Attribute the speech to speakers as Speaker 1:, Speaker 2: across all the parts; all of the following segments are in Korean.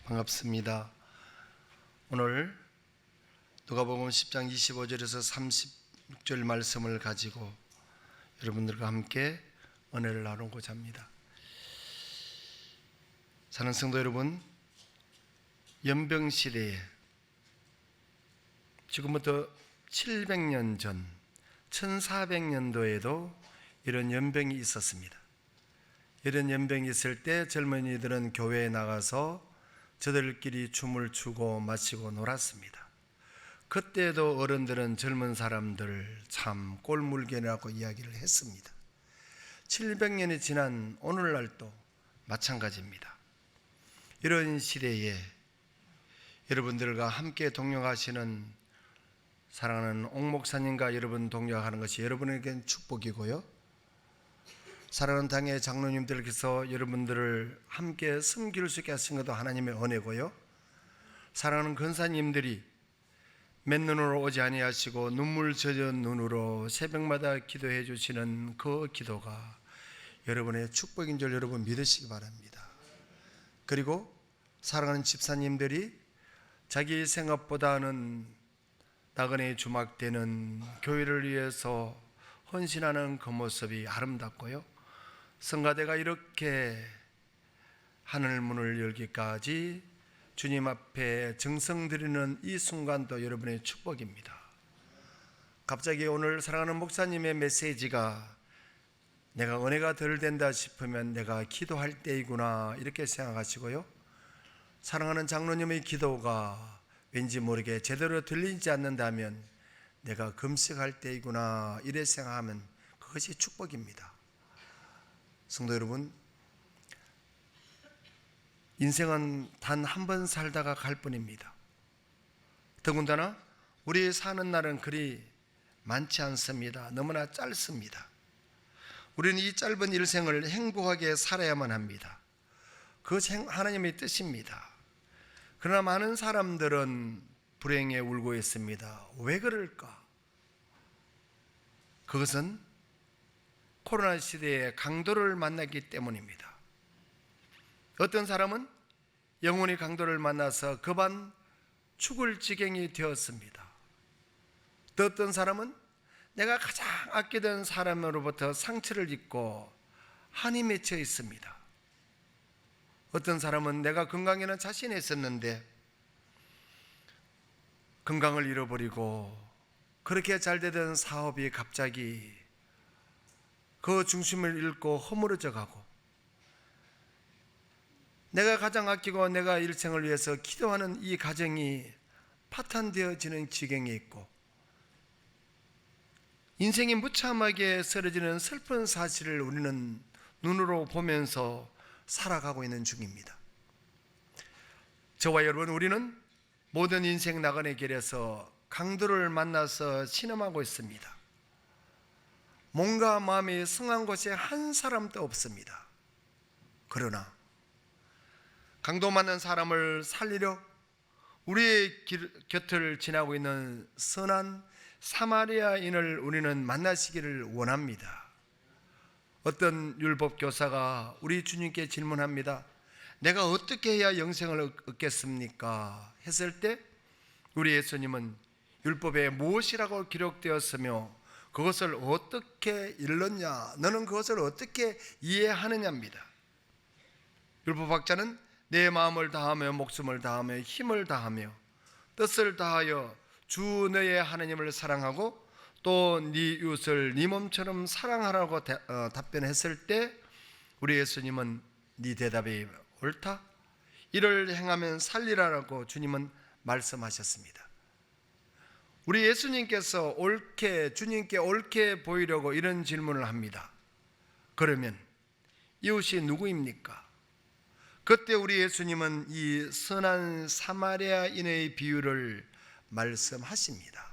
Speaker 1: 반갑습니다. 오늘 누가복음 10장 25절에서 36절 말씀을 가지고 여러분들과 함께 은혜를 나누고자 합니다. 사랑하는 성도 여러분, 연병시대에 지금부터 700년 전 1400년도에도 이런 연병이 있었습니다. 이런 연병이 있을 때 젊은이들은 교회에 나가서 저들끼리 춤을 추고 마시고 놀았습니다. 그때도 어른들은 젊은 사람들 참 꼴물견이라고 이야기를 했습니다. 700년이 지난 오늘날도 마찬가지입니다. 이런 시대에 여러분들과 함께 동역하시는 사랑하는 옥 목사님과 여러분 동역하는 것이 여러분에게는 축복이고요, 사랑하는 당의 장로님들께서 여러분들을 함께 섬길 수 있게 하신 것도 하나님의 은혜고요, 사랑하는 권사님들이 맨눈으로 오지 아니하시고 눈물 젖은 눈으로 새벽마다 기도해 주시는 그 기도가 여러분의 축복인 줄 여러분 믿으시기 바랍니다. 그리고 사랑하는 집사님들이 자기 생각보다는 나그네 주막되는 교회를 위해서 헌신하는 그 모습이 아름답고요, 성가대가 이렇게 하늘 문을 열기까지 주님 앞에 정성드리는 이 순간도 여러분의 축복입니다. 갑자기 오늘 사랑하는 목사님의 메시지가 내가 은혜가 덜 된다 싶으면 내가 기도할 때이구나 이렇게 생각하시고요, 사랑하는 장로님의 기도가 왠지 모르게 제대로 들리지 않는다면 내가 금식할 때이구나 이래 생각하면 그것이 축복입니다. 성도 여러분, 인생은 단 한 번 살다가 갈 뿐입니다. 더군다나 우리 사는 날은 그리 많지 않습니다. 너무나 짧습니다. 우리는 이 짧은 일생을 행복하게 살아야만 합니다. 그것이 하나님의 뜻입니다. 그러나 많은 사람들은 불행에 울고 있습니다. 왜 그럴까? 그것은 코로나 시대에 강도를 만났기 때문입니다. 어떤 사람은 영혼이 강도를 만나서 급한 죽을 지경이 되었습니다. 또 어떤 사람은 내가 가장 아끼던 사람으로부터 상처를 입고 한이 맺혀 있습니다. 어떤 사람은 내가 건강에는 자신이 있었는데 건강을 잃어버리고 그렇게 잘 되던 사업이 갑자기 그 중심을 잃고 허물어져 가고, 내가 가장 아끼고 내가 일생을 위해서 기도하는 이 가정이 파탄되어지는 지경에 있고, 인생이 무참하게 쓰러지는 슬픈 사실을 우리는 눈으로 보면서 살아가고 있는 중입니다. 저와 여러분, 우리는 모든 인생 나그네 길에서 강도를 만나서 신음하고 있습니다. 몸과 마음이 성한 곳에 한 사람도 없습니다. 그러나 강도 만난 사람을 살리려 우리의 곁을 지나고 있는 선한 사마리아인을 우리는 만나시기를 원합니다. 어떤 율법교사가 우리 주님께 질문합니다. 내가 어떻게 해야 영생을 얻겠습니까? 했을 때 우리 예수님은 율법에 무엇이라고 기록되었으며 그것을 어떻게 읽느냐, 너는 그것을 어떻게 이해하느냐입니다. 율법학자는 내 마음을 다하며 목숨을 다하며 힘을 다하며 뜻을 다하여 주 너의 하나님을 사랑하고 또 네 이웃을 네 몸처럼 사랑하라고 답변했을 때 우리 예수님은 네 대답이 옳다, 이를 행하면 살리라라고 주님은 말씀하셨습니다. 우리 예수님께서 주님께 옳게 보이려고 이런 질문을 합니다. 그러면 이웃이 누구입니까? 그때 우리 예수님은 이 선한 사마리아인의 비유를 말씀하십니다.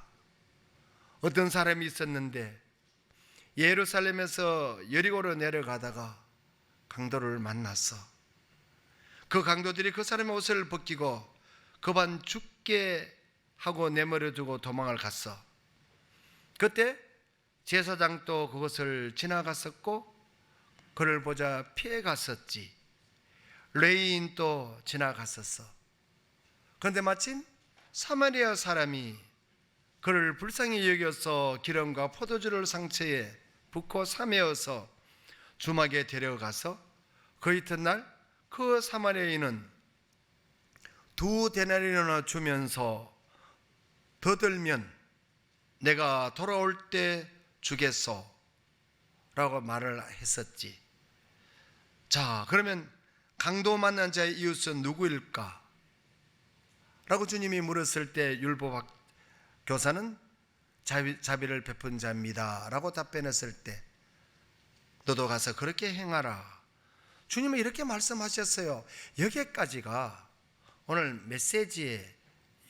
Speaker 1: 어떤 사람이 있었는데 예루살렘에서 여리고로 내려가다가 강도를 만났어. 그 강도들이 그 사람의 옷을 벗기고 급한 죽게 하고 내버려 두고 도망을 갔어. 그때 제사장도 그것을 지나갔었고 그를 보자 피해 갔었지. 레위인도 지나갔었어. 그런데 마침 사마리아 사람이 그를 불쌍히 여겨서 기름과 포도주를 상처에 붓고 사매어서 주막에 데려가서 그 이튿날 그 사마리아인은 2데나리온을 주면서 더 들면 내가 돌아올 때 주겠소 라고 말을 했었지. 자, 그러면 강도 만난 자의 이웃은 누구일까? 라고 주님이 물었을 때 율법 교사는 자비를 베푼 자입니다 라고 답변했을 때 너도 가서 그렇게 행하라. 주님은 이렇게 말씀하셨어요. 여기까지가 오늘 메시지의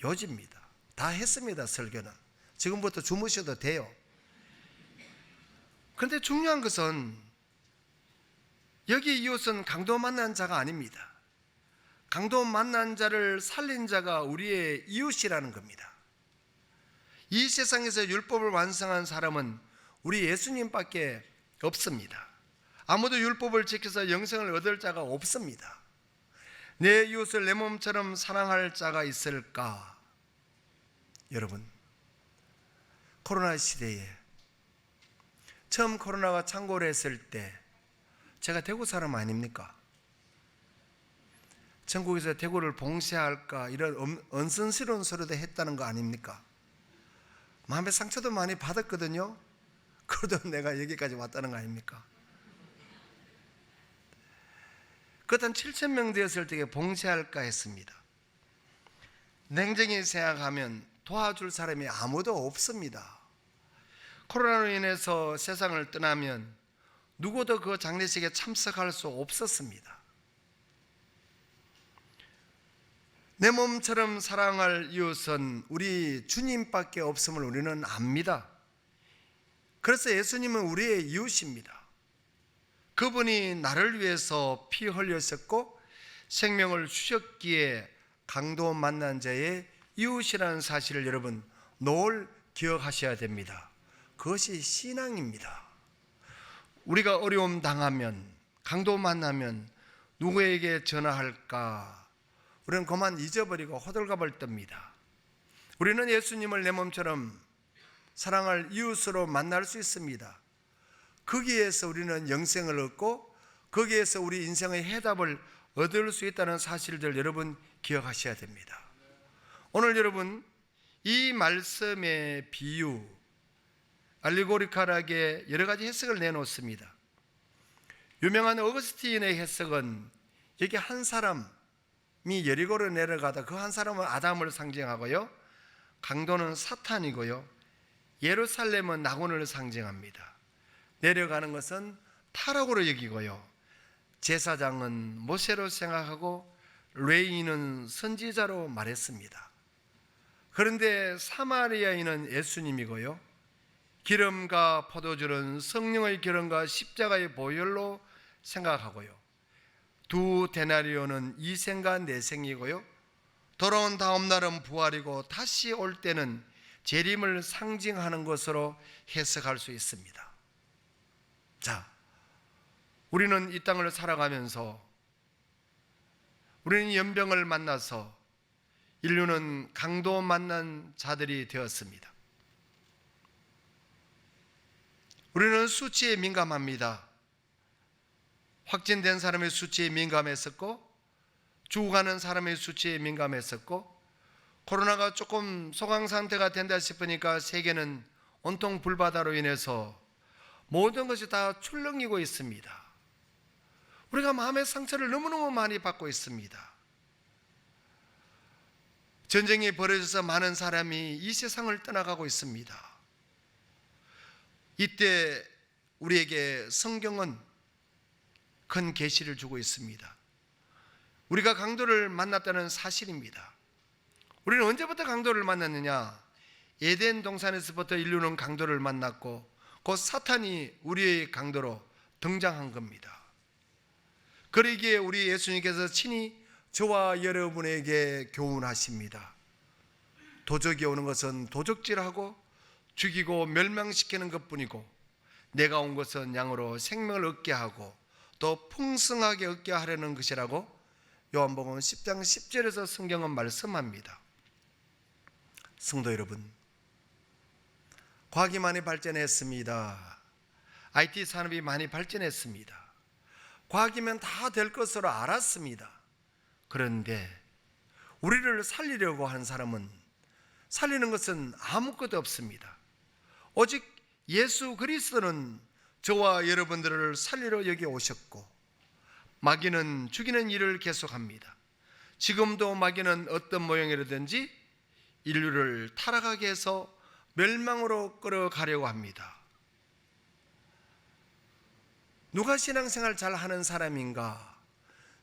Speaker 1: 요지입니다. 다 했습니다. 설교는 지금부터 주무셔도 돼요. 그런데 중요한 것은 여기 이웃은 강도 만난 자가 아닙니다. 강도 만난 자를 살린 자가 우리의 이웃이라는 겁니다. 이 세상에서 율법을 완성한 사람은 우리 예수님밖에 없습니다. 아무도 율법을 지켜서 영생을 얻을 자가 없습니다. 내 이웃을 내 몸처럼 사랑할 자가 있을까? 여러분, 코로나 시대에 처음 코로나가 창궐 했을 때 제가 대구 사람 아닙니까? 전국에서 대구를 봉쇄할까 이런 언선스러운 소리도 했다는 거 아닙니까? 마음의 상처도 많이 받았거든요. 그래도 내가 여기까지 왔다는 거 아닙니까? 그땐 7,000명 되었을 때 봉쇄할까 했습니다. 냉정히 생각하면 도와줄 사람이 아무도 없습니다. 코로나로 인해서 세상을 떠나면 누구도 그 장례식에 참석할 수 없었습니다. 내 몸처럼 사랑할 이웃은 우리 주님밖에 없음을 우리는 압니다. 그래서 예수님은 우리의 이웃입니다. 그분이 나를 위해서 피 흘렸었고 생명을 주셨기에 강도 만난 자의 이웃이라는 사실을 여러분 늘 기억하셔야 됩니다. 그것이 신앙입니다. 우리가 어려움 당하면, 강도 만나면 누구에게 전화할까? 우리는 그만 잊어버리고 호들갑을 떱니다. 우리는 예수님을 내 몸처럼 사랑할 이웃으로 만날 수 있습니다. 거기에서 우리는 영생을 얻고 거기에서 우리 인생의 해답을 얻을 수 있다는 사실들 여러분 기억하셔야 됩니다. 오늘 여러분 이 말씀의 비유 알레고리컬하게 여러 가지 해석을 내놓습니다. 유명한 어거스틴의 해석은 여기 한 사람이 여리고로 내려가다 그 한 사람은 아담을 상징하고요, 강도는 사탄이고요, 예루살렘은 낙원을 상징합니다. 내려가는 것은 타락으로 여기고요, 제사장은 모세로 생각하고 레위인은 선지자로 말했습니다. 그런데 사마리아인은 예수님이고요, 기름과 포도주는 성령의 기름과 십자가의 보혈로 생각하고요, 2데나리온은 이생과 내생이고요, 돌아온 다음 날은 부활이고 다시 올 때는 재림을 상징하는 것으로 해석할 수 있습니다. 자, 우리는 이 땅을 살아가면서 우리는 연병을 만나서 인류는 강도 만난 자들이 되었습니다. 우리는 수치에 민감합니다. 확진된 사람의 수치에 민감했었고, 죽어가는 사람의 수치에 민감했었고, 코로나가 조금 소강 상태가 된다 싶으니까 세계는 온통 불바다로 인해서 모든 것이 다 출렁이고 있습니다. 우리가 마음의 상처를 너무너무 많이 받고 있습니다. 전쟁이 벌어져서 많은 사람이 이 세상을 떠나가고 있습니다. 이때 우리에게 성경은 큰 계시를 주고 있습니다. 우리가 강도를 만났다는 사실입니다. 우리는 언제부터 강도를 만났느냐? 에덴 동산에서부터 인류는 강도를 만났고 곧 사탄이 우리의 강도로 등장한 겁니다. 그러기에 우리 예수님께서 친히 저와 여러분에게 교훈하십니다. 도적이 오는 것은 도적질하고 죽이고 멸망시키는 것뿐이고 내가 온 것은 양으로 생명을 얻게 하고 또 풍성하게 얻게 하려는 것이라고 요한복음 10장 10절에서 성경은 말씀합니다. 성도 여러분, 과학이 많이 발전했습니다. IT 산업이 많이 발전했습니다. 과학이면 다 될 것으로 알았습니다. 그런데 우리를 살리려고 하는 사람은 살리는 것은 아무것도 없습니다. 오직 예수 그리스도는 저와 여러분들을 살리러 여기 오셨고, 마귀는 죽이는 일을 계속합니다. 지금도 마귀는 어떤 모양이라든지 인류를 타락하게 해서 멸망으로 끌어가려고 합니다. 누가 신앙생활 잘하는 사람인가?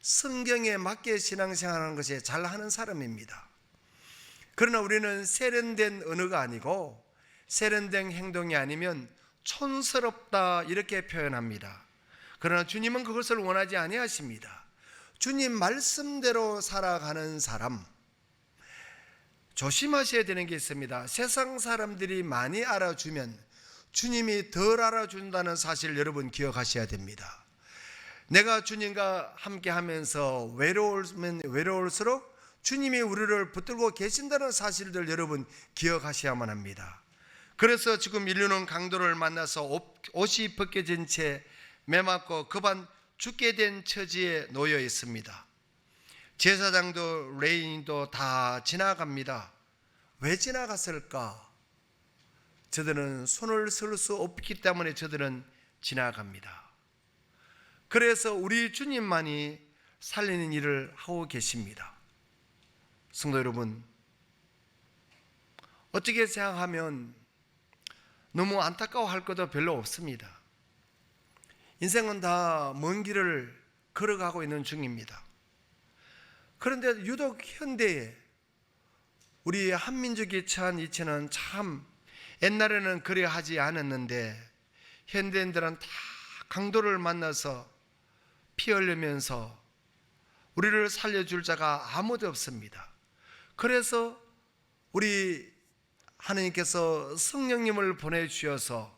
Speaker 1: 성경에 맞게 신앙생활하는 것이 잘하는 사람입니다. 그러나 우리는 세련된 언어가 아니고 세련된 행동이 아니면 촌스럽다 이렇게 표현합니다. 그러나 주님은 그것을 원하지 아니하십니다. 주님 말씀대로 살아가는 사람, 조심하셔야 되는 게 있습니다. 세상 사람들이 많이 알아주면 주님이 덜 알아준다는 사실 여러분 기억하셔야 됩니다. 내가 주님과 함께 하면서 외로우면 외로울수록 주님이 우리를 붙들고 계신다는 사실들 여러분 기억하셔야만 합니다. 그래서 지금 인류는 강도를 만나서 옷이 벗겨진 채 매맞고 급한 죽게 된 처지에 놓여 있습니다. 제사장도 레인도 다 지나갑니다. 왜 지나갔을까? 저들은 손을 쓸 수 없기 때문에 저들은 지나갑니다. 그래서 우리 주님만이 살리는 일을 하고 계십니다. 성도 여러분, 어떻게 생각하면 너무 안타까워할 것도 별로 없습니다. 인생은 다 먼 길을 걸어가고 있는 중입니다. 그런데 유독 현대에 우리 한민족이 처한 이치는 참 옛날에는 그래 하지 않았는데 현대인들은 다 강도를 만나서 피 흘리면서 우리를 살려줄 자가 아무도 없습니다. 그래서 우리 하나님께서 성령님을 보내주셔서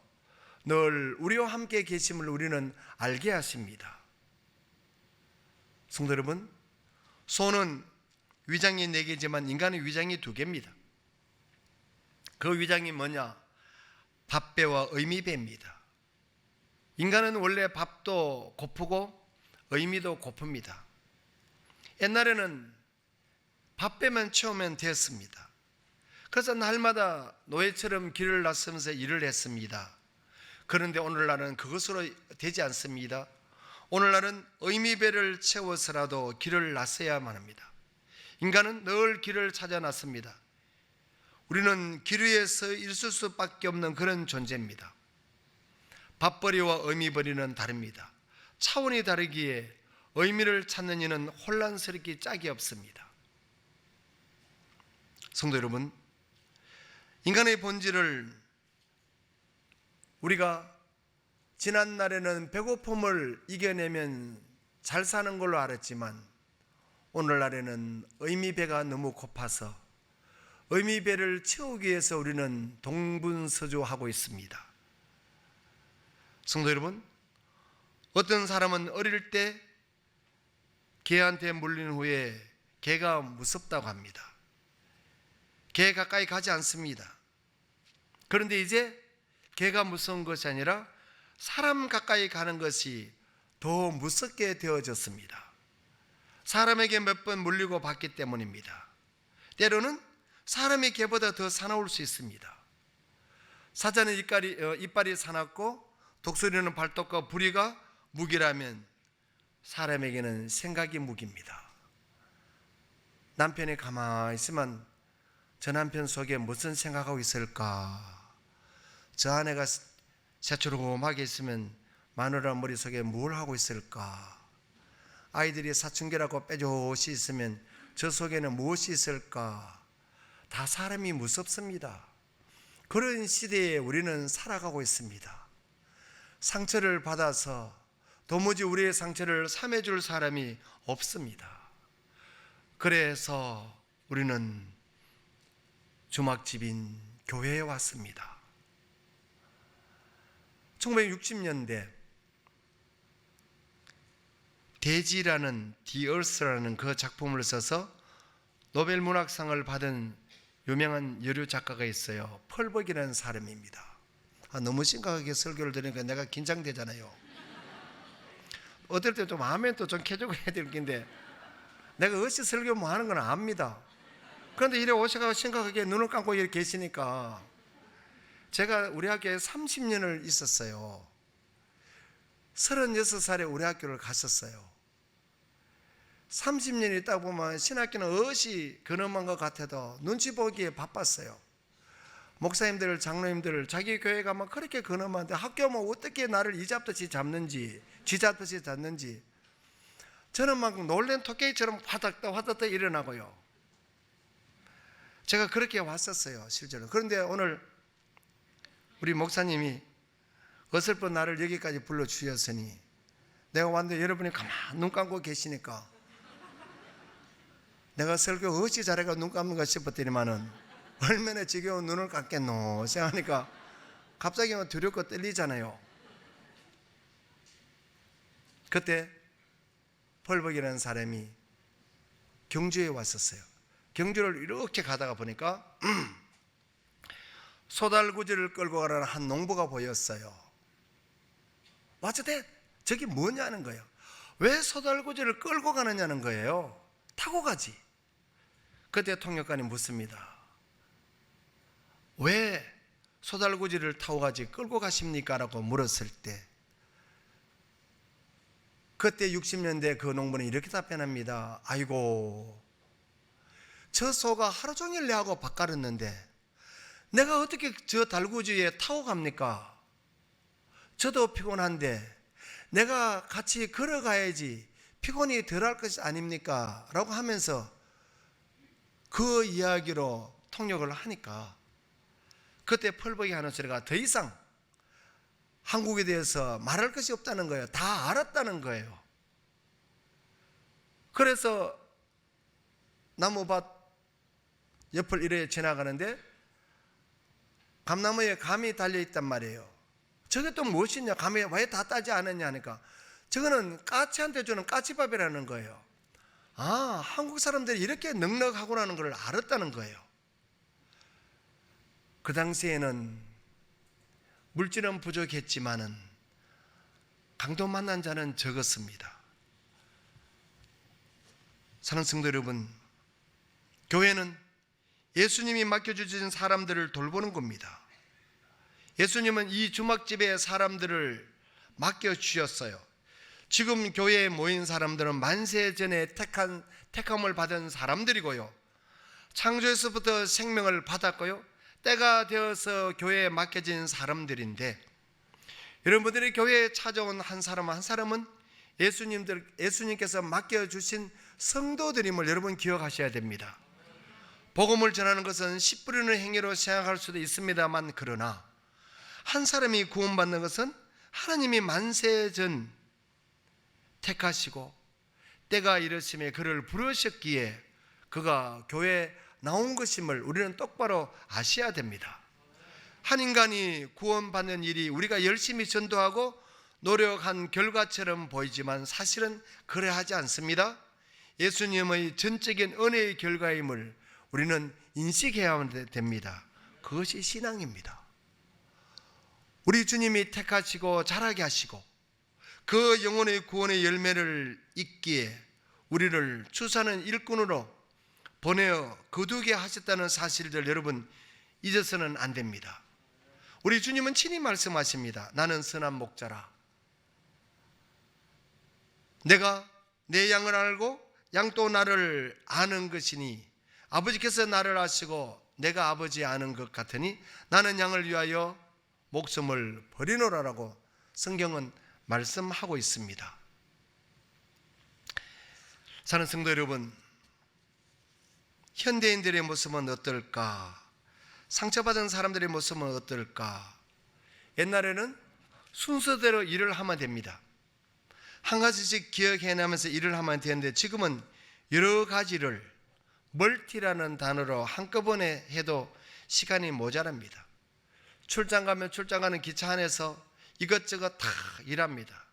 Speaker 1: 늘 우리와 함께 계심을 우리는 알게 하십니다. 성도 여러분, 소는 위장이 4개지만 인간의 위장이 2개입니다. 그 위장이 뭐냐? 밥배와 의미배입니다. 인간은 원래 밥도 고프고 의미도 고픕니다. 옛날에는 밥배만 채우면 됐습니다. 그래서 날마다 노예처럼 길을 나서면서 일을 했습니다. 그런데 오늘날은 그것으로 되지 않습니다. 오늘날은 의미배를 채워서라도 길을 나서야만 합니다. 인간은 늘 길을 찾아 나섭니다. 우리는 길 위에서 있을 수밖에 없는 그런 존재입니다. 밥벌이와 의미벌이는 다릅니다. 차원이 다르기에 의미를 찾는 이는 혼란스럽기 짝이 없습니다. 성도 여러분, 인간의 본질을 우리가 지난날에는 배고픔을 이겨내면 잘 사는 걸로 알았지만 오늘날에는 의미배가 너무 고파서 의미배를 채우기 위해서 우리는 동분서주하고 있습니다. 성도 여러분, 어떤 사람은 어릴 때 개한테 물린 후에 개가 무섭다고 합니다. 개 가까이 가지 않습니다. 그런데 이제 개가 무서운 것이 아니라 사람 가까이 가는 것이 더 무섭게 되어졌습니다. 사람에게 몇 번 물리고 봤기 때문입니다. 때로는 사람이 개보다 더 사나울 수 있습니다. 사자는 이빨이 사납고 독수리는 발톱과 부리가 무기라면 사람에게는 생각이 무기입니다. 남편이 가만히 있으면 저 남편 속에 무슨 생각하고 있을까? 저 아내가 새초롬하게 있으면 마누라 머릿속에 뭘 하고 있을까? 아이들이 사춘기라고 빼조시 있으면 저 속에는 무엇이 있을까? 다 사람이 무섭습니다. 그런 시대에 우리는 살아가고 있습니다. 상처를 받아서 도무지 우리의 상처를 삼해줄 사람이 없습니다. 그래서 우리는 주막집인 교회에 왔습니다. 1960년대 대지라는 The Earth라는 그 작품을 써서 노벨 문학상을 받은 유명한 여류 작가가 있어요. 펄벅이라는 사람입니다. 너무 심각하게 설교를 들으니까 내가 긴장되잖아요. 어떨 때 좀 하면 또 좀 켜주고 해야 될 텐데 내가 어찌 설교 뭐 하는 건 압니다. 그런데 이래 오셔가 심각하게 눈을 감고 이렇게 계시니까 제가 우리 학교에 30년을 있었어요. 36살에 우리 학교를 갔었어요. 30년 있다 보면 신학교는 어시 근엄한 것 같아도 눈치 보기에 바빴어요. 목사님들, 장로님들 자기 교회 가면 그렇게 근엄한데 학교 뭐 어떻게 나를 이잡듯이 잡는지 쥐잡듯이 잡는지 저는 막 놀란 토끼처럼 화닥닥 일어나고요. 제가 그렇게 왔었어요, 실제로. 그런데 오늘 우리 목사님이 어설픈 나를 여기까지 불러주셨으니 내가 왔는데 여러분이 가만 눈 감고 계시니까 내가 설교 어찌 잘해가 눈 감는가 싶었더니만은 얼마나 지겨운 눈을 감겠노 생각하니까 갑자기 두렵고 떨리잖아요. 그때 펄벅이라는 사람이 경주에 왔었어요. 경주를 이렇게 가다가 보니까 소달구지를 끌고 가라는 한 농부가 보였어요. 어쨌든 저기 뭐냐는 거예요. 왜 소달구지를 끌고 가느냐는 거예요. 타고 가지. 그때 통역관이 묻습니다. 왜 소달구지를 타고 가지 끌고 가십니까? 라고 물었을 때 그때 60년대 그 농부는 이렇게 답변합니다. 아이고, 저 소가 하루 종일 내하고 밭갈았는데 내가 어떻게 저 달구지에 타고 갑니까? 저도 피곤한데 내가 같이 걸어가야지 피곤이 덜할 것이 아닙니까? 라고 하면서 그 이야기로 통역을 하니까 그때 펄벅이 하는 소리가 더 이상 한국에 대해서 말할 것이 없다는 거예요. 다 알았다는 거예요. 그래서 나무밭 옆을 이래 지나가는데 감나무에 감이 달려있단 말이에요. 저게 또 무엇이냐, 감이 왜 다 따지 않았냐 하니까 저거는 까치한테 주는 까치밥이라는 거예요. 아, 한국 사람들이 이렇게 넉넉하구나는 걸 알았다는 거예요. 그 당시에는 물질은 부족했지만은 강도 만난 자는 적었습니다. 사랑하는 성도 여러분, 교회는 예수님이 맡겨주신 사람들을 돌보는 겁니다. 예수님은 이 주막집에 사람들을 맡겨주셨어요. 지금 교회에 모인 사람들은 만세 전에 택함을 받은 사람들이고요. 창조에서부터 생명을 받았고요. 때가 되어서 교회에 맡겨진 사람들인데 여러분들이 교회에 찾아온 한 사람 한 사람은 예수님께서 맡겨주신 성도들임을 여러분 기억하셔야 됩니다. 복음을 전하는 것은 씨 뿌리는 행위로 생각할 수도 있습니다만 그러나 한 사람이 구원받는 것은 하나님이 만세 전 택하시고 때가 이르심에 그를 부르셨기에 그가 교회에 나온 것임을 우리는 똑바로 아셔야 됩니다. 한 인간이 구원받는 일이 우리가 열심히 전도하고 노력한 결과처럼 보이지만 사실은 그래하지 않습니다. 예수님의 전적인 은혜의 결과임을 우리는 인식해야 됩니다. 그것이 신앙입니다. 우리 주님이 택하시고 자라게 하시고 그 영혼의 구원의 열매를 잇기에 우리를 주사는 일꾼으로 보내어 거두게 하셨다는 사실들 여러분 잊어서는 안 됩니다. 우리 주님은 친히 말씀하십니다. 나는 선한 목자라. 내가 내 양을 알고 양도 나를 아는 것이니 아버지께서 나를 아시고 내가 아버지 아는 것 같으니 나는 양을 위하여 목숨을 버리노라라고 성경은 말씀하고 있습니다. 사랑하는 성도 여러분, 현대인들의 모습은 어떨까? 상처받은 사람들의 모습은 어떨까? 옛날에는 순서대로 일을 하면 됩니다. 한 가지씩 기억해내면서 일을 하면 되는데 지금은 여러 가지를 멀티라는 단어로 한꺼번에 해도 시간이 모자랍니다. 출장 가면 출장 가는 기차 안에서 이것저것 다 일합니다.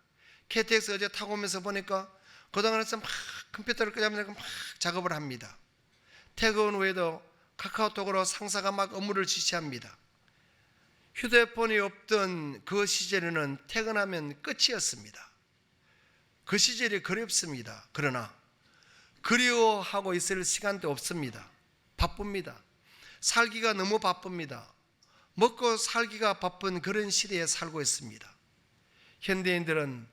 Speaker 1: KTX 어제 타고 오면서 보니까 그동안에서 막 컴퓨터를 끄자마자 막 작업을 합니다. 퇴근 후에도 카카오톡으로 상사가 막 업무를 지시합니다. 휴대폰이 없던 그 시절에는 퇴근하면 끝이었습니다. 그 시절이 그립습니다. 그러나 그리워하고 있을 시간도 없습니다. 바쁩니다. 살기가 너무 바쁩니다. 먹고 살기가 바쁜 그런 시대에 살고 있습니다. 현대인들은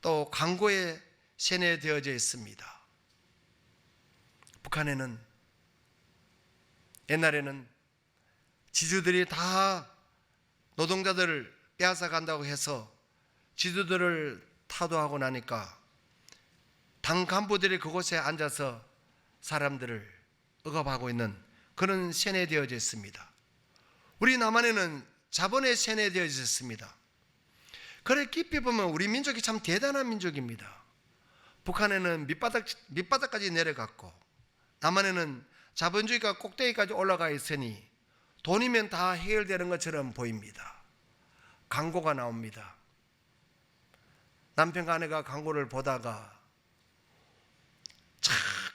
Speaker 1: 또 광고에 세뇌되어져 있습니다. 북한에는 옛날에는 지주들이 다 노동자들을 빼앗아 간다고 해서 지주들을 타도하고 나니까 당 간부들이 그곳에 앉아서 사람들을 억압하고 있는 그런 세뇌되어져 있습니다. 우리 남한에는 자본에 세뇌되어져 있습니다. 그래 깊이 보면 우리 민족이 참 대단한 민족입니다. 북한에는 밑바닥까지 내려갔고 남한에는 자본주의가 꼭대기까지 올라가 있으니 돈이면 다 해결되는 것처럼 보입니다. 광고가 나옵니다. 남편과 아내가 광고를 보다가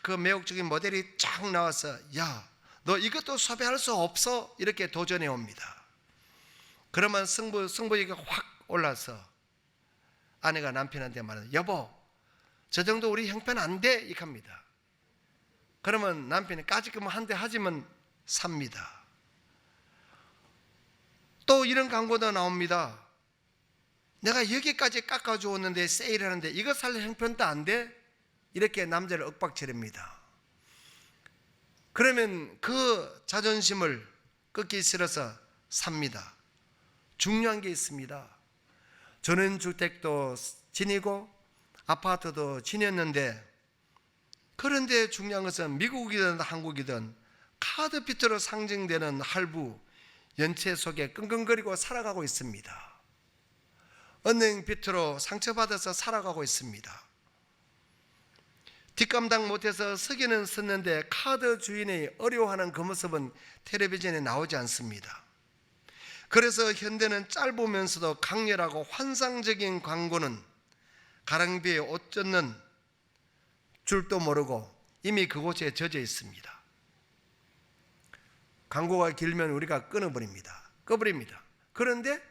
Speaker 1: 그 매혹적인 모델이 쫙 나와서 야, 너 이것도 섭외할 수 없어? 이렇게 도전해 옵니다. 그러면 승부욕이 확 올라서 아내가 남편한테 말하는 여보, 저 정도 우리 형편 안 돼? 이렇게 합니다. 그러면 남편이 까짓거면 한 대 하지만 삽니다. 또 이런 광고도 나옵니다. 내가 여기까지 깎아주었는데 세일하는데 이거 살 형편도 안 돼? 이렇게 남자를 윽박지릅니다. 그러면 그 자존심을 꺾기 싫어서 삽니다. 중요한 게 있습니다. 전원주택도 지니고 아파트도 지녔는데 그런데 중요한 것은 미국이든 한국이든 카드비트로 상징되는 할부 연체 속에 끙끙거리고 살아가고 있습니다. 은행비트로 상처받아서 살아가고 있습니다. 뒷감당 못해서 쓰기는 썼는데 카드 주인이 어려워하는 그 모습은 텔레비전에 나오지 않습니다. 그래서 현대는 짧으면서도 강렬하고 환상적인 광고는 가랑비에 옷 젖는 줄도 모르고 이미 그곳에 젖어 있습니다. 광고가 길면 우리가 꺼버립니다. 그런데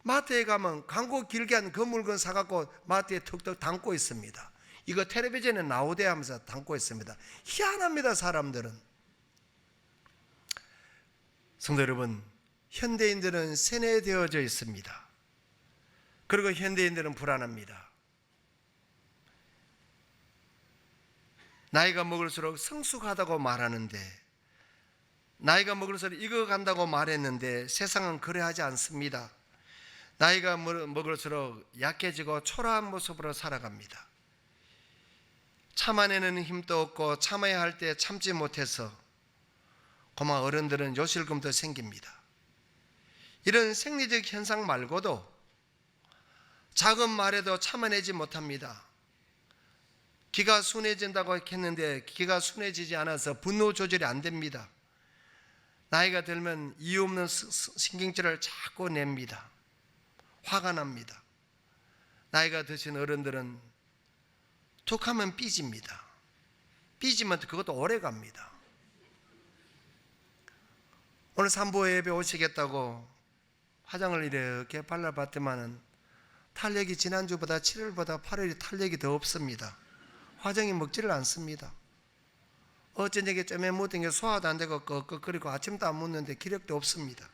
Speaker 1: 마트에 가면 광고 길게 한 그 물건 사갖고 마트에 턱턱 담고 있습니다. 이거 텔레비전에 나오대 하면서 담고 있습니다. 희한합니다, 사람들은. 성도 여러분, 현대인들은 세뇌되어져 있습니다. 그리고 현대인들은 불안합니다. 나이가 먹을수록 성숙하다고 말하는데 나이가 먹을수록 익어간다고 말했는데 세상은 그래하지 않습니다. 나이가 먹을수록 약해지고 초라한 모습으로 살아갑니다. 참아내는 힘도 없고 참아야 할 때 참지 못해서 고마 어른들은 요실금도 생깁니다. 이런 생리적 현상 말고도 작은 말에도 참아내지 못합니다. 기가 순해진다고 했는데 기가 순해지지 않아서 분노 조절이 안 됩니다. 나이가 들면 이유 없는 신경질을 자꾸 냅니다. 화가 납니다. 나이가 드신 어른들은 툭하면 삐집니다. 삐지면 그것도 오래 갑니다. 오늘 산부 예배 오시겠다고 화장을 이렇게 발라봤더만은 탄력이 지난주보다 7일보다 8일이 탄력이 더 없습니다. 화장이 먹지를 않습니다. 어쩌냐게 쯤에 묻은 게 소화도 안 되고 끄끄거리고 아침도 안 먹는데 기력도 없습니다.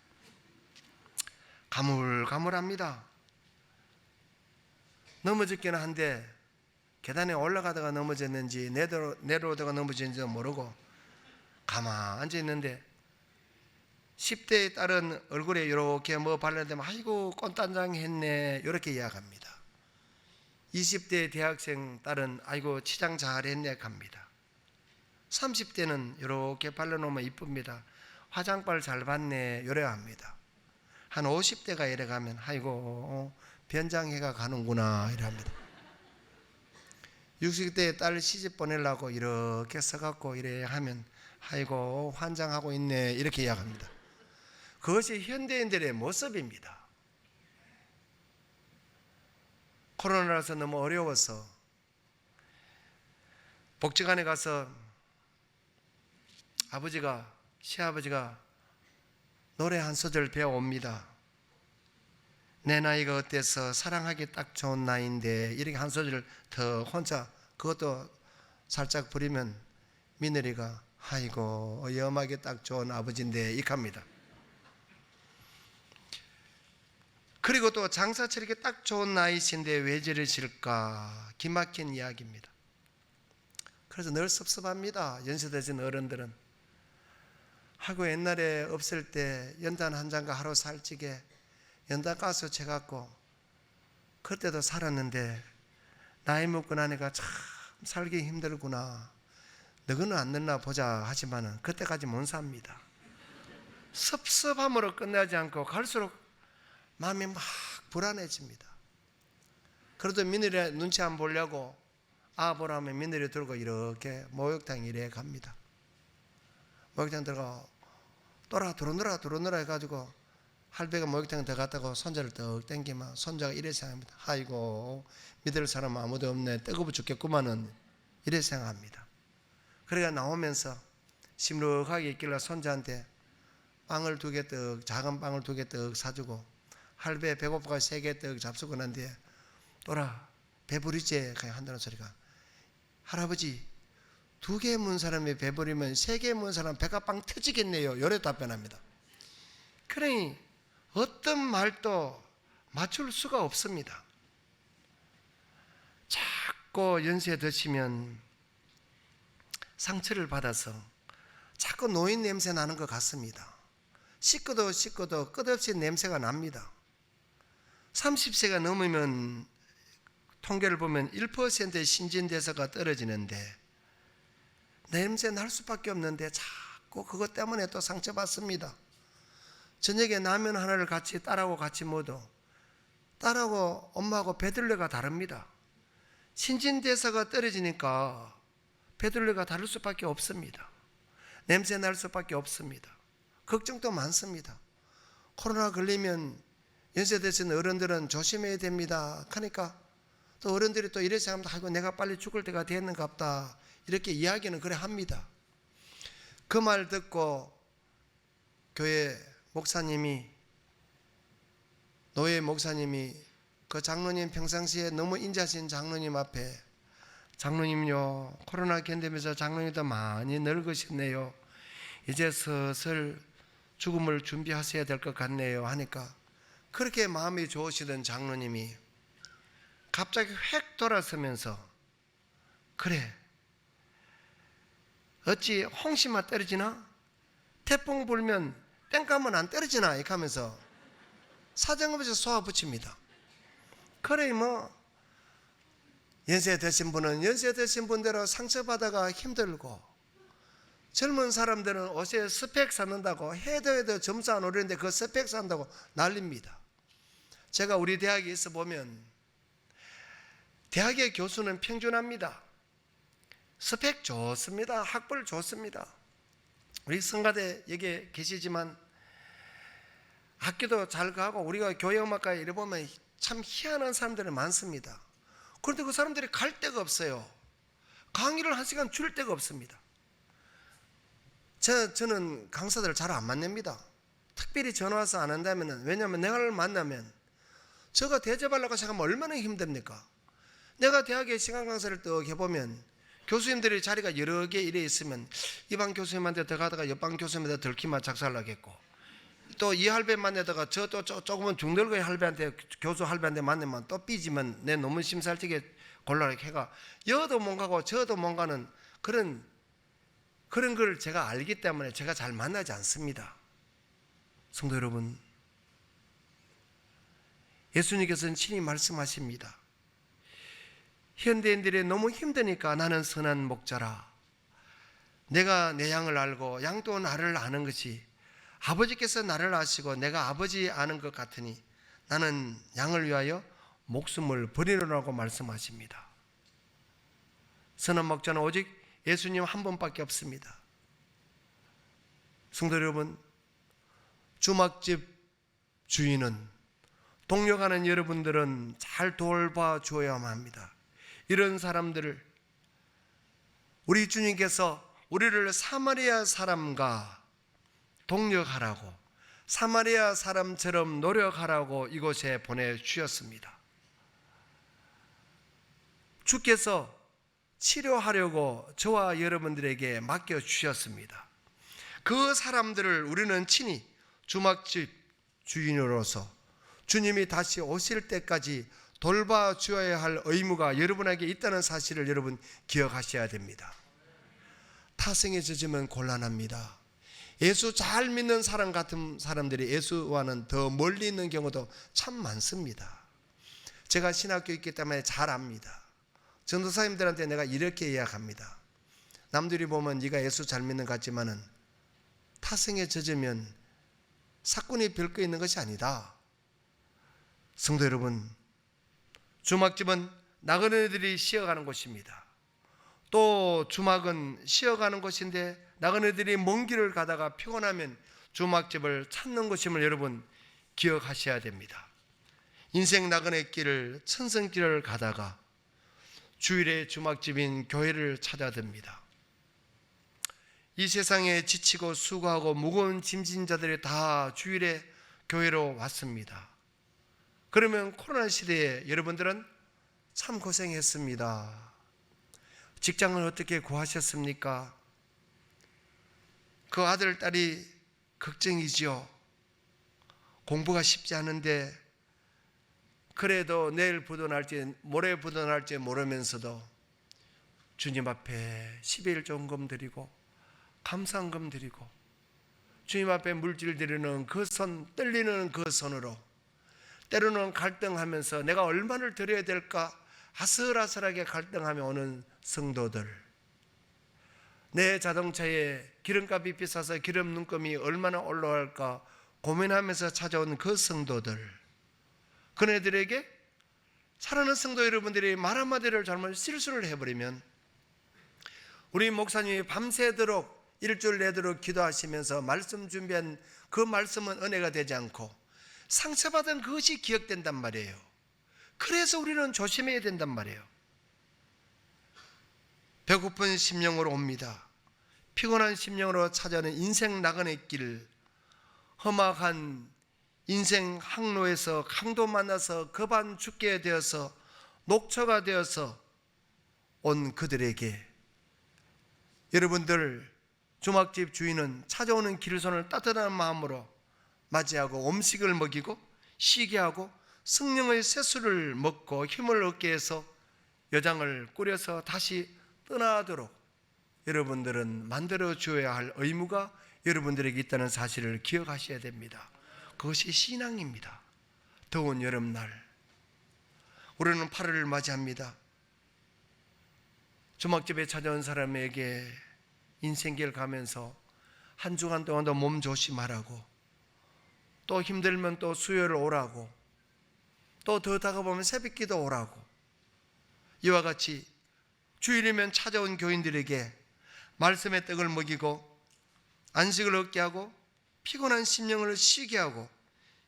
Speaker 1: 가물가물합니다. 넘어졌기는 한데 계단에 올라가다가 넘어졌는지 내려오다가 넘어졌는지 모르고 가만히 앉아있는데 10대의 딸은 얼굴에 이렇게 뭐 발라대면 아이고 꼰단장 했네 이렇게 이야기합니다. 20대 대학생 딸은 아이고 치장 잘했네 갑니다. 30대는 이렇게 발라놓으면 이쁩니다. 화장빨 잘 봤네 이래 합니다. 한 50대가 이래 가면 아이고 변장해가 가는구나 이래 합니다. 60대의 딸 시집 보내려고 이렇게 써갖고 이래 하면 아이고 환장하고 있네 이렇게 이야기합니다. 그것이 현대인들의 모습입니다. 코로나라서 너무 어려워서 복지관에 가서 시아버지가 노래 한 소절 배워옵니다. 내 나이가 어때서 사랑하기 딱 좋은 나이인데, 이렇게 한 소절 더 혼자 그것도 살짝 부리면 며느리가 아이고 염하게 딱 좋은 아버지인데 이합니다. 그리고 또 장사철 이렇게 딱 좋은 나이신데 왜 저러실까, 기막힌 이야기입니다. 그래서 늘 섭섭합니다. 연세 드신 어른들은. 하고 옛날에 없을 때 연단 한 잔과 하루 살찌게 연단 가스 쳐갖고 그때도 살았는데 나이 먹고 나니까 참 살기 힘들구나. 너는 안 늦나 보자 하지만은 그때까지 못 삽니다. 섭섭함으로 끝나지 않고 갈수록 마음이 막 불안해집니다. 그래도 며느리 눈치 안 보려고 보라면 며느리 들고 이렇게 목욕탕 이래 갑니다. 목욕탕 들어가 들어오느라 해가지고 할배가 목욕탕 들어갔다고 손자를 떡 땡기면 손자가 이래 생각합니다. 아이고 믿을 사람 아무도 없네, 뜨거워 죽겠구만은, 이래 생각합니다. 그래가 나오면서 심루하게 있길래 손자한테 빵을 2개 떡, 작은 빵을 2개 떡 사주고, 할배 배고파가 3개 떡 잡수고 난 뒤에 또라 배부르지 그냥 한다는 소리가, 할아버지 2개 문 사람이 배부르면 3개 문 사람 배가 빵 터지겠네요. 요래 답변합니다. 그러니 어떤 말도 맞출 수가 없습니다. 자꾸 연세 드시면 상처를 받아서 자꾸 노인 냄새 나는 것 같습니다. 씻고도 끝없이 냄새가 납니다. 30세가 넘으면 통계를 보면 1%의 신진대사가 떨어지는데 냄새 날 수밖에 없는데 자꾸 그것 때문에 또 상처받습니다. 저녁에 라면 하나를 같이 딸하고 같이 먹어도 딸하고 엄마하고 배둘레가 다릅니다. 신진대사가 떨어지니까 배둘레가 다를 수밖에 없습니다. 냄새 날 수밖에 없습니다. 걱정도 많습니다. 코로나 걸리면 연세 드신 어른들은 조심해야 됩니다. 하니까 또 어른들이 또 이래 생각합니다. 아이고 내가 빨리 죽을 때가 됐는가 보다, 이렇게 이야기는 그래 합니다. 그 말 듣고 교회 목사님이, 노예 목사님이 그 장로님, 평상시에 너무 인자하신 장로님 앞에, 장로님요 코로나 견디면서 장로님도 많이 늙으셨네요. 이제 슬슬 죽음을 준비하셔야 될 것 같네요 하니까, 그렇게 마음이 좋으시던 장로님이 갑자기 획 돌아서면서, 그래 어찌 홍시만 떨어지나? 태풍 불면 땡가면 안 떨어지나? 이렇게 하면서 사정없이 쏘아붙입니다. 그래 연세 드신 분은 연세 드신 분대로 상처받아가 힘들고, 젊은 사람들은 옷에 스펙 쌓는다고 해도 점수 안 오르는데 그 스펙 쌓는다고 난립니다. 제가 우리 대학에 있어 보면 대학의 교수는 평준합니다. 스펙 좋습니다. 학벌 좋습니다. 우리 성가대 여기 계시지만 학교도 잘 가고 우리가 교회 음악과에 이래 보면 참 희한한 사람들이 많습니다. 그런데 그 사람들이 갈 데가 없어요. 강의를 1시간 줄 데가 없습니다. 저는 강사들을 잘 안 만납니다. 특별히 전화 와서 안 한다면, 왜냐하면 내가 만나면 저가 대접하려고 생각하면 얼마나 힘듭니까? 내가 대학에 시간 강사를 또 해보면 교수님들의 자리가 여러 개 이래 있으면 이 방 교수님한테 들어가다가 옆방 교수님한테 들키면 작살나겠고, 또 이 할배 만나다가 저 또 조금은 중늙은 할배한테, 교수 할배한테 만나면 또 삐지면 내 논문 심사할때 곤란하게 해가 여도 못 가고 저도 못 가는 그런 걸 제가 알기 때문에 제가 잘 만나지 않습니다. 성도 여러분, 예수님께서는 친히 말씀하십니다. 현대인들이 너무 힘드니까 나는 선한 목자라, 내가 내 양을 알고 양도 나를 아는 것이, 아버지께서 나를 아시고 내가 아버지 아는 것 같으니 나는 양을 위하여 목숨을 버리노라고 말씀하십니다. 선한 목자는 오직 예수님 한 분밖에 없습니다. 성도 여러분, 주막집 주인은, 동역하는 여러분들은 잘 돌봐 주어야만 합니다. 이런 사람들을 우리 주님께서 우리를 사마리아 사람과 동력하라고, 사마리아 사람처럼 노력하라고 이곳에 보내주셨습니다. 주께서 치료하려고 저와 여러분들에게 맡겨주셨습니다. 그 사람들을 우리는 친히 주막집 주인으로서 주님이 다시 오실 때까지 돌봐주어야 할 의무가 여러분에게 있다는 사실을 여러분 기억하셔야 됩니다. 타성에 젖으면 곤란합니다. 예수 잘 믿는 사람 같은 사람들이 예수와는 더 멀리 있는 경우도 참 많습니다. 제가 신학교 있기 때문에 잘 압니다. 전도사님들한테 내가 이렇게 이야기합니다. 남들이 보면 네가 예수 잘 믿는 것 같지만은 타성에 젖으면 사건이 별거 있는 것이 아니다. 성도 여러분, 주막집은 나그네들이 쉬어가는 곳입니다. 또 주막은 쉬어가는 곳인데 나그네들이 먼 길을 가다가 피곤하면 주막집을 찾는 곳임을 여러분 기억하셔야 됩니다. 인생 나그네 길을 천성길을 가다가 주일에 주막집인 교회를 찾아듭니다. 이 세상에 지치고 수고하고 무거운 짐진 자들이 다 주일에 교회로 왔습니다. 그러면 코로나 시대에 여러분들은 참 고생했습니다. 직장을 어떻게 구하셨습니까? 그 아들, 딸이 걱정이지요. 공부가 쉽지 않은데 그래도 내일 부도날지 모레 부도날지 모르면서도 주님 앞에 12일 종금 드리고 감사헌금 드리고 주님 앞에 물질 드리는 그 손, 떨리는 그 손으로 때로는 갈등하면서 내가 얼마를 드려야 될까 아슬아슬하게 갈등하며 오는 성도들, 내 자동차에 기름값이 비싸서 기름 눈금이 얼마나 올라갈까 고민하면서 찾아온 그 성도들, 그네들에게 사랑하는 성도 여러분들이 말 한마디를 잘못 실수를 해버리면 우리 목사님이 밤새도록 일주일 내도록 기도하시면서 말씀 준비한 그 말씀은 은혜가 되지 않고 상처받은 그것이 기억된단 말이에요. 그래서 우리는 조심해야 된단 말이에요. 배고픈 심령으로 옵니다. 피곤한 심령으로 찾아오는 인생 나그네 길, 험악한 인생 항로에서 강도 만나서 급한 죽게 되어서 녹초가 되어서 온 그들에게 여러분들 주막집 주인은 찾아오는 길손을 따뜻한 마음으로 맞이하고 음식을 먹이고 쉬게 하고 성령의 세수를 먹고 힘을 얻게 해서 여장을 꾸려서 다시 떠나도록 여러분들은 만들어 주어야 할 의무가 여러분들에게 있다는 사실을 기억하셔야 됩니다. 그것이 신앙입니다. 더운 여름날 우리는 8월을 맞이합니다. 주막집에 찾아온 사람에게 인생길 가면서 한 주간 동안도 몸 조심하라고, 또 힘들면 또 수요일 오라고, 또 더 다가보면 새벽기도 오라고, 이와 같이 주일이면 찾아온 교인들에게 말씀의 떡을 먹이고 안식을 얻게 하고 피곤한 심령을 쉬게 하고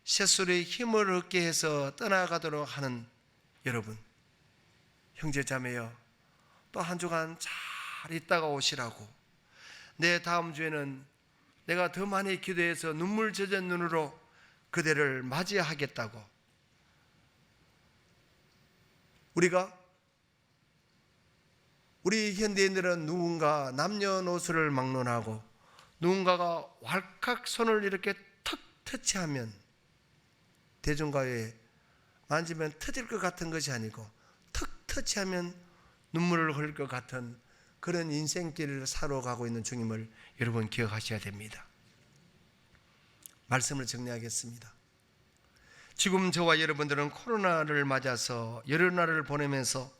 Speaker 1: 새술의 힘을 얻게 해서 떠나가도록 하는 여러분, 형제 자매여, 또 한 주간 잘 있다가 오시라고, 내 다음 주에는 내가 더 많이 기도해서 눈물 젖은 눈으로 그대를 맞이하겠다고. 우리 현대인들은 누군가 남녀노소를 막론하고 누군가가 왈칵 손을 이렇게 턱 터치하면 대중가요에 만지면 터질 것 같은 것이 아니고 턱 터치하면 눈물을 흘릴 것 같은 그런 인생길을 살아가고 있는 중임을 여러분 기억하셔야 됩니다. 말씀을 정리하겠습니다. 지금 저와 여러분들은 코로나를 맞아서 여러 날을 보내면서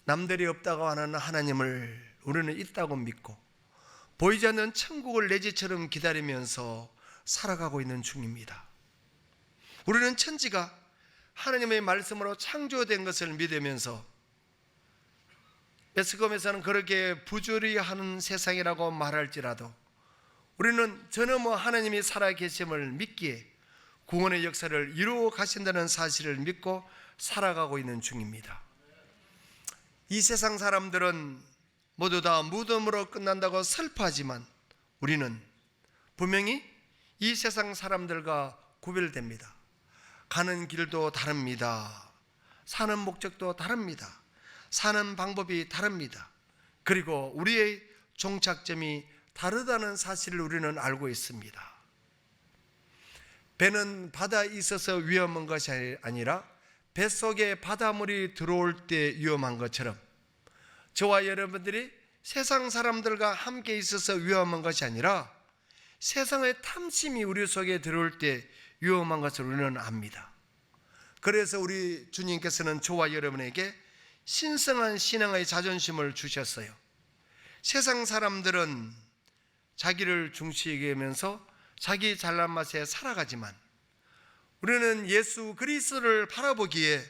Speaker 1: 남들이 없다고 하는 하나님을 우리는 있다고 믿고 보이지 않는 천국을 내 집처럼 기다리면서 살아가고 있는 중입니다. 우리는 천지가 하나님의 말씀으로 창조된 것을 믿으면서 베스컴에서는 그렇게 부조리 하는 세상이라고 말할지라도 우리는 전혀 하나님이 살아계심을 믿기에 구원의 역사를 이루어 가신다는 사실을 믿고 살아가고 있는 중입니다. 이 세상 사람들은 모두 다 무덤으로 끝난다고 슬퍼하지만 우리는 분명히 이 세상 사람들과 구별됩니다. 가는 길도 다릅니다. 사는 목적도 다릅니다. 사는 방법이 다릅니다. 그리고 우리의 종착점이 다르다는 사실을 우리는 알고 있습니다. 배는 바다에 있어서 위험한 것이 아니라 뱃속에 바닷물이 들어올 때 위험한 것처럼 저와 여러분들이 세상 사람들과 함께 있어서 위험한 것이 아니라 세상의 탐심이 우리 속에 들어올 때 위험한 것을 우리는 압니다. 그래서 우리 주님께서는 저와 여러분에게 신성한 신앙의 자존심을 주셨어요. 세상 사람들은 자기를 중시하게 하면서 자기 잘난 맛에 살아가지만 우리는 예수 그리스도를 바라보기에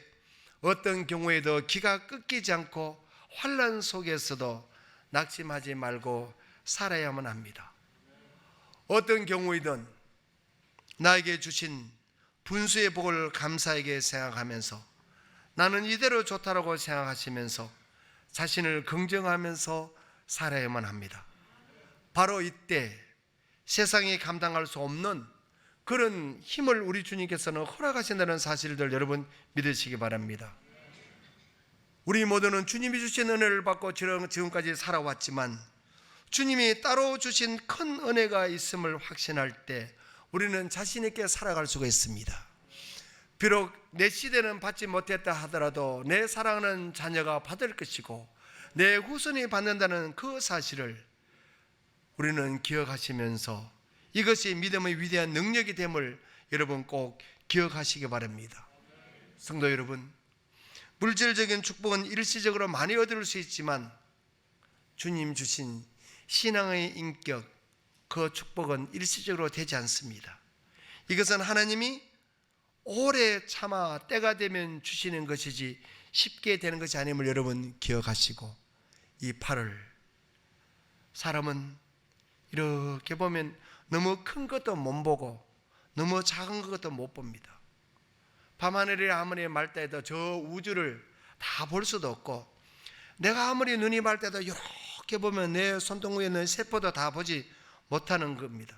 Speaker 1: 어떤 경우에도 기가 꺾이지 않고 환난 속에서도 낙심하지 말고 살아야만 합니다. 어떤 경우이든 나에게 주신 분수의 복을 감사하게 생각하면서 나는 이대로 좋다라고 생각하시면서 자신을 긍정하면서 살아야만 합니다. 바로 이때 세상이 감당할 수 없는 그런 힘을 우리 주님께서는 허락하신다는 사실들 여러분 믿으시기 바랍니다. 우리 모두는 주님이 주신 은혜를 받고 지금까지 살아왔지만 주님이 따로 주신 큰 은혜가 있음을 확신할 때 우리는 자신 있게 살아갈 수가 있습니다. 비록 내 시대는 받지 못했다 하더라도 내 사랑하는 자녀가 받을 것이고 내 후손이 받는다는 그 사실을 우리는 기억하시면서 이것이 믿음의 위대한 능력이 됨을 여러분 꼭 기억하시기 바랍니다. 성도 여러분, 물질적인 축복은 일시적으로 많이 얻을 수 있지만 주님 주신 신앙의 인격, 그 축복은 일시적으로 되지 않습니다. 이것은 하나님이 오래 참아 때가 되면 주시는 것이지 쉽게 되는 것이 아님을 여러분 기억하시고 이 8월 사람은 이렇게 보면 너무 큰 것도 못 보고 너무 작은 것도 못 봅니다. 밤하늘이 아무리 맑다 해도 저 우주를 다 볼 수도 없고 내가 아무리 눈이 맑다 해도 이렇게 보면 내 손등구에 있는 세포도 다 보지 못하는 겁니다.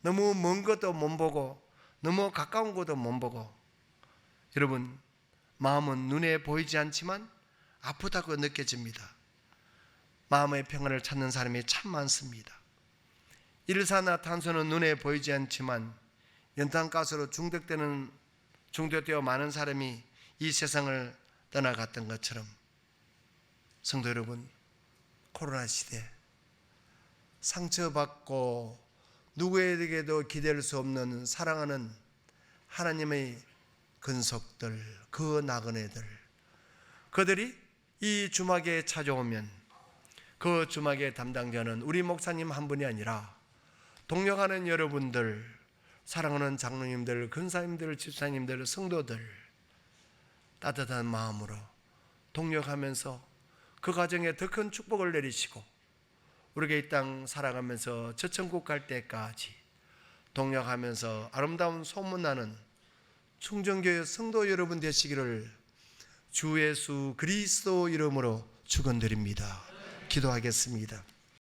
Speaker 1: 너무 먼 것도 못 보고 너무 가까운 것도 못 보고 여러분 마음은 눈에 보이지 않지만 아프다고 느껴집니다. 마음의 평안을 찾는 사람이 참 많습니다. 일산화탄소는 눈에 보이지 않지만 연탄가스로 중독되어 많은 사람이 이 세상을 떠나갔던 것처럼 성도 여러분, 코로나 시대 상처받고 누구에게도 기댈 수 없는 사랑하는 하나님의 근속들, 그 나그네들, 그들이 이 주막에 찾아오면 그 주막의 담당자는 우리 목사님 한 분이 아니라 동역하는 여러분들, 사랑하는 장로님들, 근사님들, 집사님들, 성도들 따뜻한 마음으로 동역하면서 그 가정에 더 큰 축복을 내리시고 우리가 이 땅 살아가면서 저 천국 갈 때까지 동역하면서 아름다운 소문나는 충정교회 성도 여러분 되시기를 주 예수 그리스도 이름으로 축원드립니다. 기도하겠습니다.